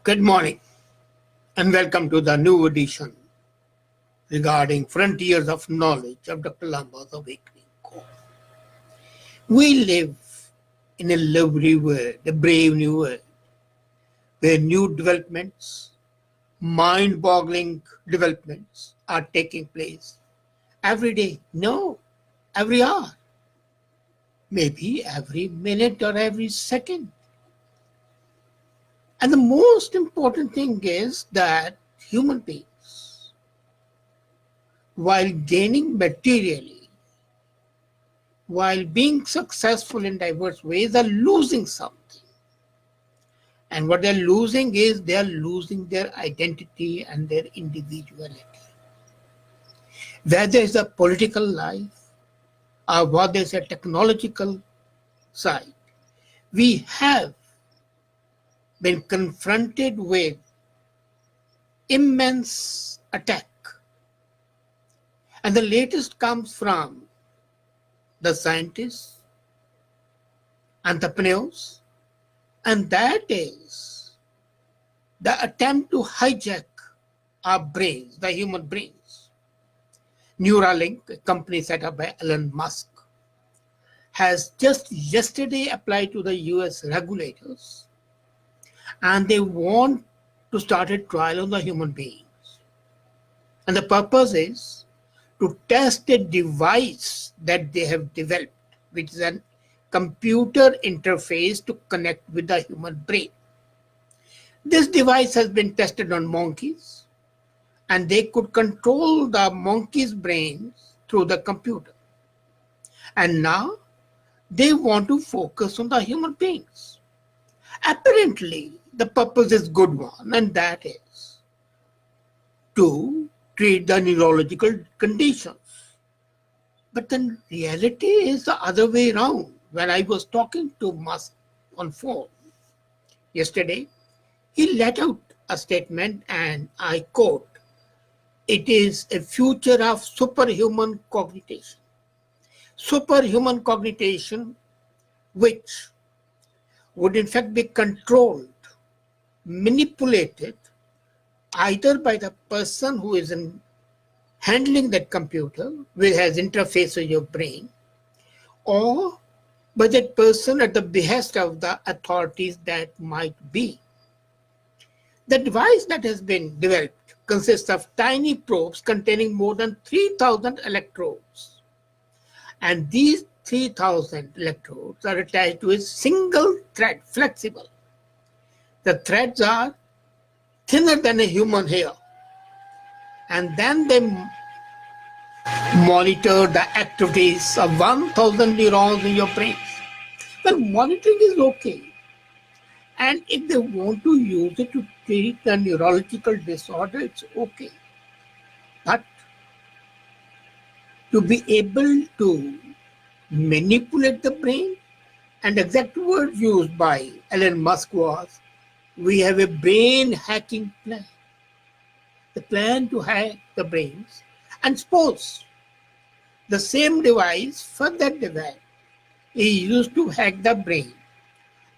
Good morning and welcome to the new edition regarding Frontiers of Knowledge of Dr. Lamba's Awakening Call. We live in a lovely world, a brave new world, where new developments, mind-boggling developments are taking place every day. No, every hour, maybe every minute or every second. And the most important thing is that human beings, while gaining materially, while being successful in diverse ways, are losing something. And what they're losing is they are losing their identity and their individuality. Whether it's a political life or whether it's a technological side, we have been confronted with immense attack. And the latest comes from the scientists, entrepreneurs, and that is the attempt to hijack our brains, the human brains. Neuralink, a company set up by Elon Musk, has just yesterday applied to the US regulators, and they want to start a trial on the human beings. And the purpose is to test a device that they have developed, which is a computer interface to connect with the human brain. This device has been tested on monkeys, and they could control the monkey's brains through the computer. And now they want to focus on the human beings. Apparently, the purpose is good one, and that is to treat the neurological conditions. But the reality is the other way around. When I was talking to Musk on phone yesterday, he let out a statement, and I quote, "It is a future of superhuman cognition." Superhuman cognition, which would in fact be controlled, manipulated, either by the person who is handling that computer, which has interface with your brain, or by that person at the behest of the authorities that might be. The device that has been developed consists of tiny probes containing more than 3,000 electrodes. And these 3,000 electrodes are attached to a single thread, flexible. The threads are thinner than a human hair. And then they monitor the activities of 1,000 neurons in your brain. Well, monitoring is okay. And if they want to use it to treat a neurological disorder, it's okay. But to be able to manipulate the brain, and the exact word used by Elon Musk was, "We have a brain hacking plan." The plan to hack the brains. And suppose the same device, for that device, is used to hack the brain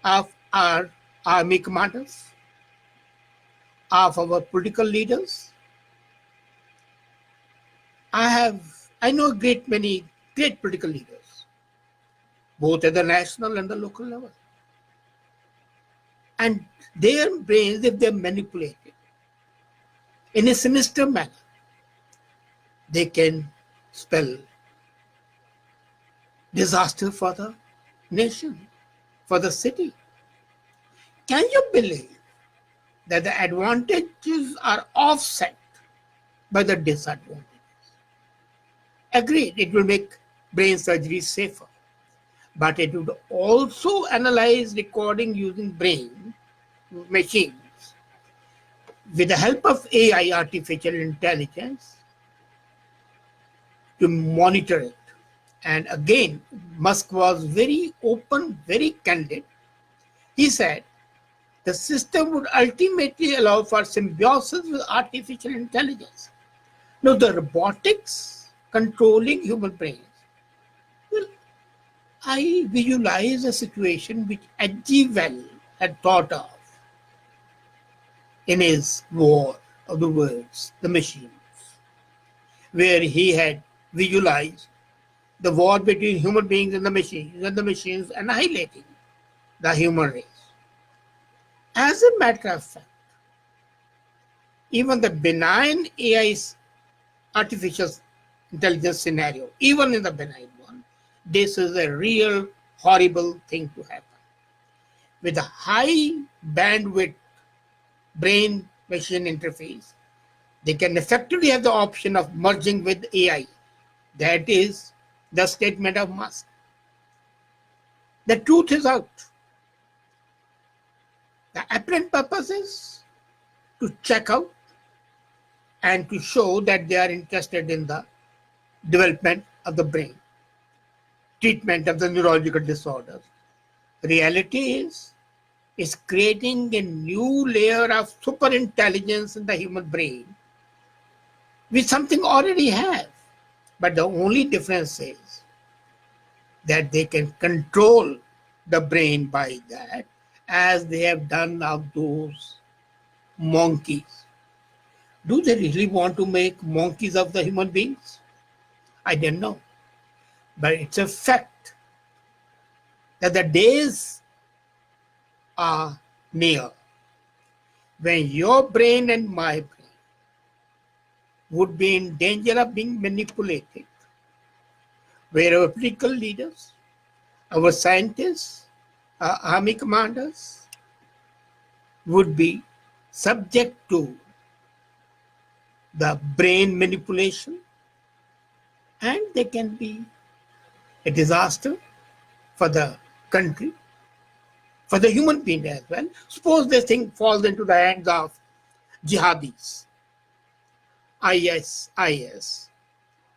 of our army commanders, of our political leaders. I know many great political leaders, both at the national and the local level. And their brains, if they're manipulated in a sinister manner, they can spell disaster for the nation, for the city. Can you believe that the advantages are offset by the disadvantages? Agreed, it will make brain surgery safer, but it would also analyze recording using brain machines with the help of AI, artificial intelligence, to monitor it. And again, Musk was very open, very candid. He said the system would ultimately allow for symbiosis with artificial intelligence. Now, the robotics controlling human brains. Well, I visualize a situation which H.G. Wells had thought of in his War of the Words, The Machines, where he had visualized the war between human beings and the machines annihilating the human race. As a matter of fact, even the benign AI artificial intelligence scenario, even in the benign one, this is a real horrible thing to happen. With a high bandwidth brain machine interface, they can effectively have the option of merging with AI. That is the statement of Musk. The truth is out. The apparent purpose is to check out and to show that they are interested in the development of the brain, treatment of the neurological disorders. Reality is creating a new layer of super intelligence in the human brain, which something already have. But the only difference is that they can control the brain by that, as they have done of those monkeys. Do they really want to make monkeys of the human beings? I don't know. But it's a fact that the days are near when your brain and my brain would be in danger of being manipulated, where our political leaders, our scientists, our army commanders would be subject to the brain manipulation, and they can be a disaster for the country, for the human being as well. Suppose this thing falls into the hands of jihadis, IS,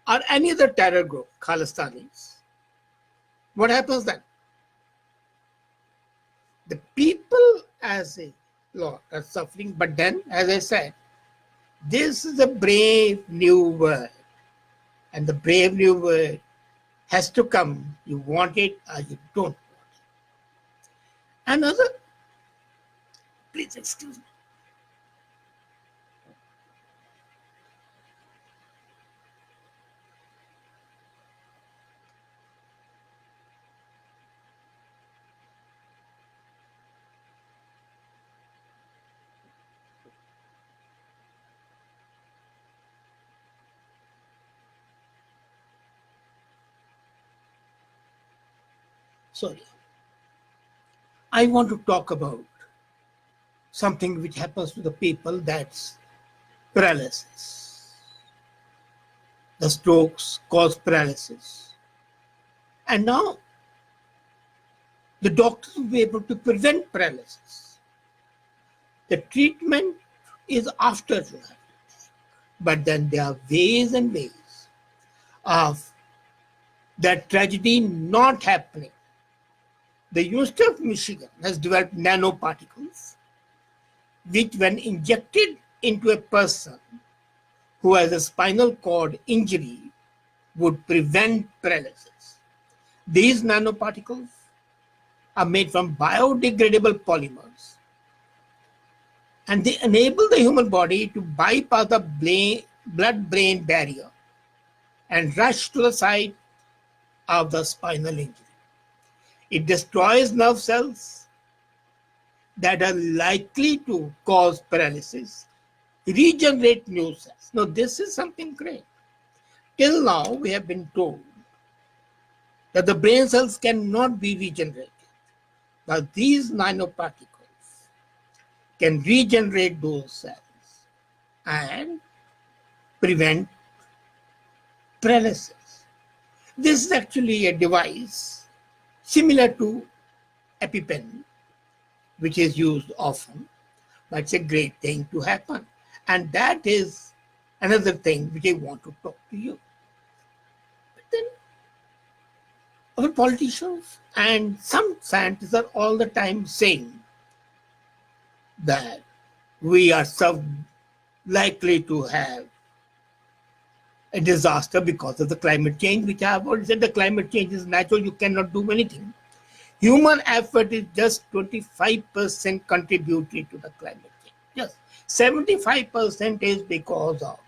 or any other terror group, Khalistanis. What happens then? The people as a lot are suffering, but then, as I said, this is a brave new world. And the brave new world has to come. You want it or you don't want it. Another, please excuse me. Sorry. I want to talk about something which happens to the people, that's paralysis. The strokes cause paralysis. And now the doctors will be able to prevent paralysis. The treatment is after that. But then there are ways and ways of that tragedy not happening. The University of Michigan has developed nanoparticles, which when injected into a person who has a spinal cord injury would prevent paralysis. These nanoparticles are made from biodegradable polymers, and they enable the human body to bypass the blood-brain barrier and rush to the site of the spinal injury. It destroys nerve cells that are likely to cause paralysis, regenerate new cells. Now, this is something great. Till now, we have been told that the brain cells cannot be regenerated, but these nanoparticles can regenerate those cells and prevent paralysis. This is actually a device similar to EpiPen, which is used often, but it's a great thing to happen. And that is another thing which I want to talk to you. But then our politicians and some scientists are all the time saying that we are so likely to have a disaster because of the climate change, which I have already said. The climate change is natural, you cannot do anything. Human effort is just 25% contributed to the climate change. Yes, 75% is because of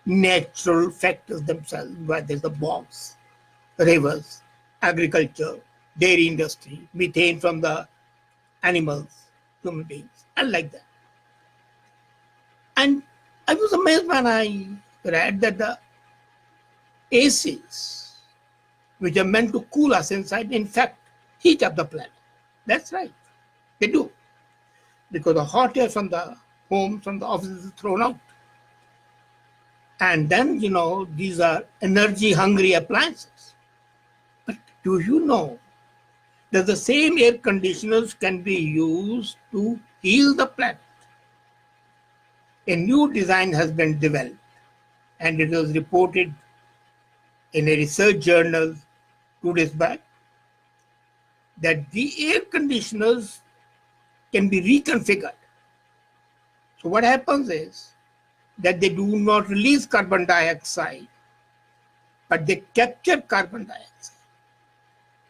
natural factors themselves, whether it's the bogs, rivers, agriculture, dairy industry, methane from the animals, human beings, and like that. And I was amazed when I read that the ACs, which are meant to cool us inside, in fact, heat up the planet. That's right, they do, because the hot air from the homes, from the offices is thrown out. And then, these are energy hungry appliances. But do you know that the same air conditioners can be used to heal the planet? A new design has been developed, and it was reported in a research journal 2 days back that the air conditioners can be reconfigured. So, what happens is that they do not release carbon dioxide, but they capture carbon dioxide,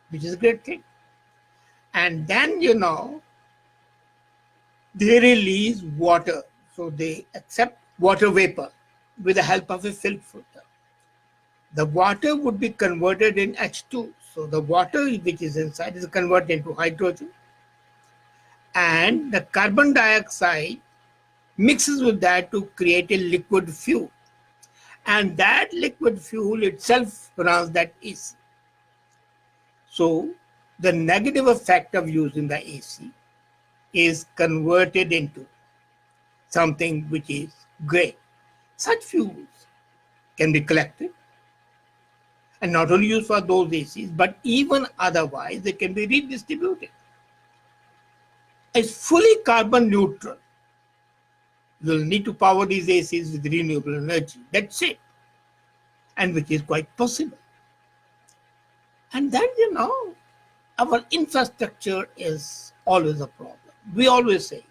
which is a great thing. And then, they release water. So, they accept water vapor with the help of a filter. The water would be converted in H2. So the water which is inside is converted into hydrogen, and the carbon dioxide mixes with that to create a liquid fuel. And that liquid fuel itself runs that AC. So the negative effect of using the AC is converted into something which is great. Such fuels can be collected and not only used for those ACs, but even otherwise they can be redistributed. It's fully carbon neutral. You'll need to power these ACs with renewable energy. That's it. And which is quite possible. And then, our infrastructure is always a problem. We always say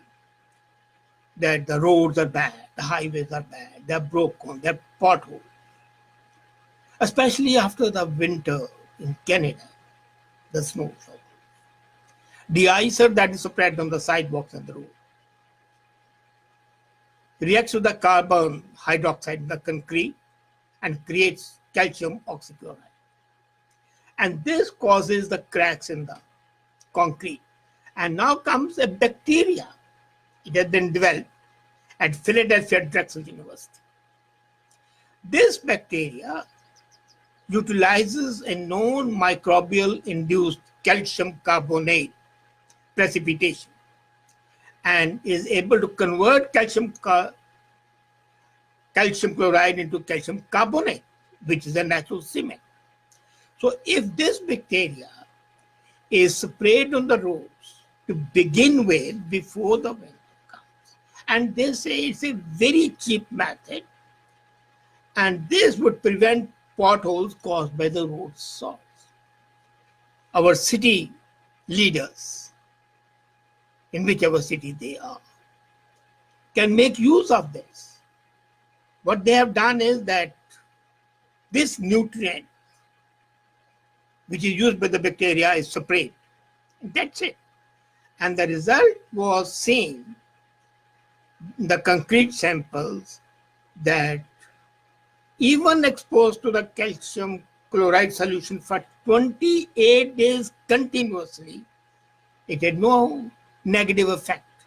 that the roads are bad, the highways are bad, they're broken, they're potholes. Especially after the winter in Canada, the snowfall. The ice that is spread on the sidewalks and the road reacts with the carbon hydroxide in the concrete and creates calcium oxychloride. And this causes the cracks in the concrete. And now comes a bacteria. It has been developed at Philadelphia Drexel University. This bacteria utilizes a known microbial-induced calcium carbonate precipitation and is able to convert calcium chloride into calcium carbonate, which is a natural cement. So if this bacteria is sprayed on the roads to begin with before the winter comes, and they say it's a very cheap method, and this would prevent potholes caused by the road salts. Our city leaders, in whichever city they are, can make use of this. What they have done is that this nutrient, which is used by the bacteria, is sprayed. That's it. And the result was seen in the concrete samples that even exposed to the calcium chloride solution for 28 days continuously, it had no negative effect,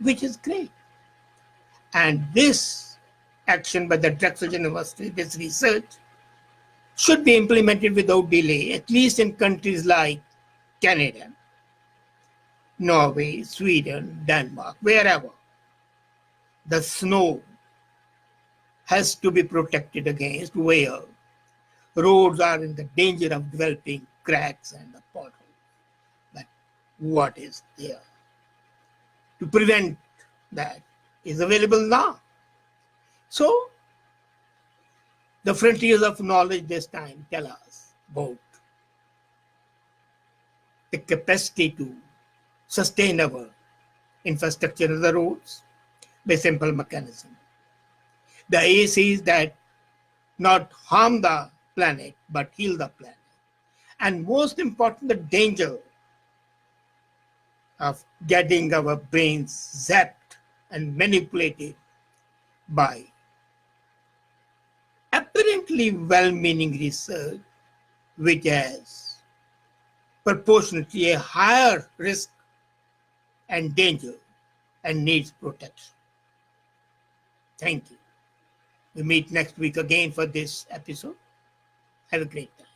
which is great. And this action by the Drexel University, this research, should be implemented without delay, at least in countries like Canada, Norway, Sweden, Denmark, wherever. The snow has to be protected against where roads are in the danger of developing cracks and the potholes. But what is there to prevent that is available now? So, the frontiers of knowledge this time tell us about the capacity to sustain our infrastructure of the roads by simple mechanism. The ACs that not harm the planet but heal the planet. And most important, the danger of getting our brains zapped and manipulated by apparently well-meaning research which has proportionately a higher risk and danger and needs protection. Thank you. We meet next week again for this episode. Have a great time.